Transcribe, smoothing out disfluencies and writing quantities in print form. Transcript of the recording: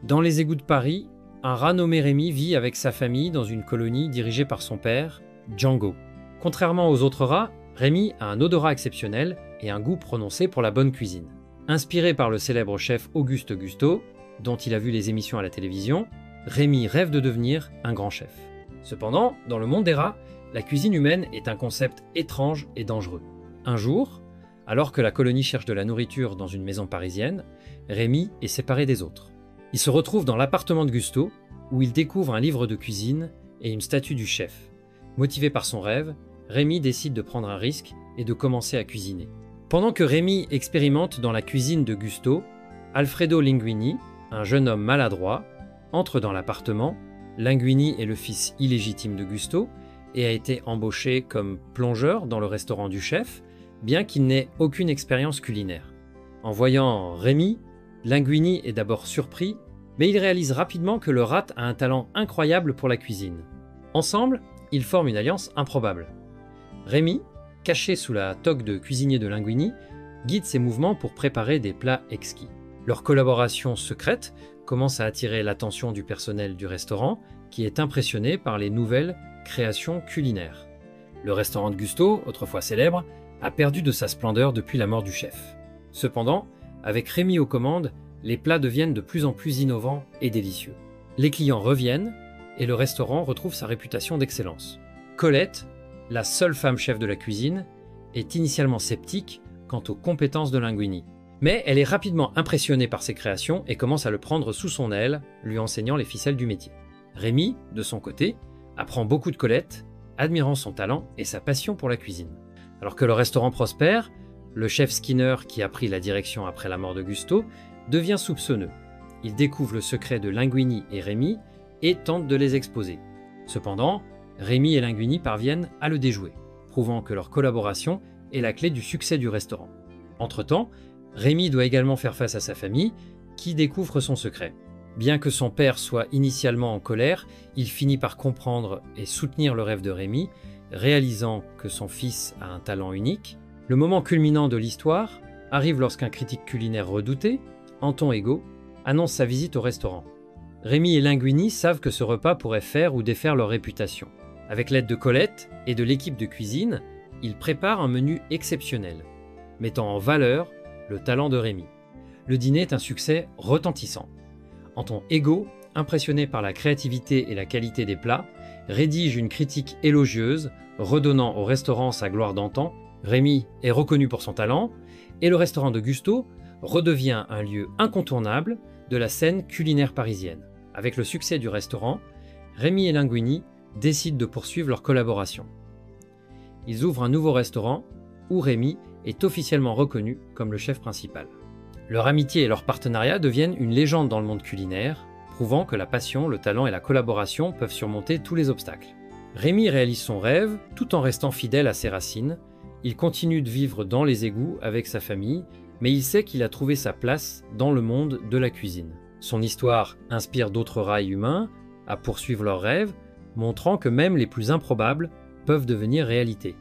Dans les égouts de Paris, un rat nommé Rémi vit avec sa famille dans une colonie dirigée par son père, Django. Contrairement aux autres rats, Rémi a un odorat exceptionnel et un goût prononcé pour la bonne cuisine. Inspiré par le célèbre chef Auguste Gusteau, dont il a vu les émissions à la télévision, Rémi rêve de devenir un grand chef. Cependant, dans le monde des rats, la cuisine humaine est un concept étrange et dangereux. Un jour, alors que la colonie cherche de la nourriture dans une maison parisienne, Rémi est séparé des autres. Il se retrouve dans l'appartement de Gusteau, où il découvre un livre de cuisine et une statue du chef. Motivé par son rêve, Rémi décide de prendre un risque et de commencer à cuisiner. Pendant que Rémi expérimente dans la cuisine de Gusteau, Alfredo Linguini, un jeune homme maladroit, entre dans l'appartement. Linguini est le fils illégitime de Gusteau et a été embauché comme plongeur dans le restaurant du chef, bien qu'il n'ait aucune expérience culinaire. En voyant Rémi, Linguini est d'abord surpris, mais il réalise rapidement que le rat a un talent incroyable pour la cuisine. Ensemble, ils forment une alliance improbable. Rémi, caché sous la toque de cuisinier de Linguini, guide ses mouvements pour préparer des plats exquis. Leur collaboration secrète commence à attirer l'attention du personnel du restaurant, qui est impressionné par les nouvelles créations culinaires. Le restaurant de Gusteau, autrefois célèbre, a perdu de sa splendeur depuis la mort du chef. Cependant, avec Rémi aux commandes, les plats deviennent de plus en plus innovants et délicieux. Les clients reviennent et le restaurant retrouve sa réputation d'excellence. Colette, la seule femme chef de la cuisine, est initialement sceptique quant aux compétences de Linguini. Mais elle est rapidement impressionnée par ses créations et commence à le prendre sous son aile, lui enseignant les ficelles du métier. Rémi, de son côté, apprend beaucoup de Colette, admirant son talent et sa passion pour la cuisine. Alors que le restaurant prospère, le chef Skinner, qui a pris la direction après la mort de Gusteau, devient soupçonneux. Il découvre le secret de Linguini et Rémi et tente de les exposer. Cependant, Rémi et Linguini parviennent à le déjouer, prouvant que leur collaboration est la clé du succès du restaurant. Entre-temps, Rémi doit également faire face à sa famille, qui découvre son secret. Bien que son père soit initialement en colère, il finit par comprendre et soutenir le rêve de Rémi, réalisant que son fils a un talent unique. Le moment culminant de l'histoire arrive lorsqu'un critique culinaire redouté, Anton Ego, annonce sa visite au restaurant. Rémi et Linguini savent que ce repas pourrait faire ou défaire leur réputation. Avec l'aide de Colette et de l'équipe de cuisine, ils préparent un menu exceptionnel, mettant en valeur le talent de Rémi. Le dîner est un succès retentissant. Anton Ego, impressionné par la créativité et la qualité des plats, rédige une critique élogieuse, redonnant au restaurant sa gloire d'antan. Rémi est reconnu pour son talent, et le restaurant de Gusteau redevient un lieu incontournable de la scène culinaire parisienne. Avec le succès du restaurant, Rémi et Linguini décident de poursuivre leur collaboration. Ils ouvrent un nouveau restaurant où Rémi est officiellement reconnu comme le chef principal. Leur amitié et leur partenariat deviennent une légende dans le monde culinaire, prouvant que la passion, le talent et la collaboration peuvent surmonter tous les obstacles. Rémi réalise son rêve tout en restant fidèle à ses racines. Il continue de vivre dans les égouts avec sa famille, mais il sait qu'il a trouvé sa place dans le monde de la cuisine. Son histoire inspire d'autres rats humains à poursuivre leurs rêves, montrant que même les plus improbables peuvent devenir réalité.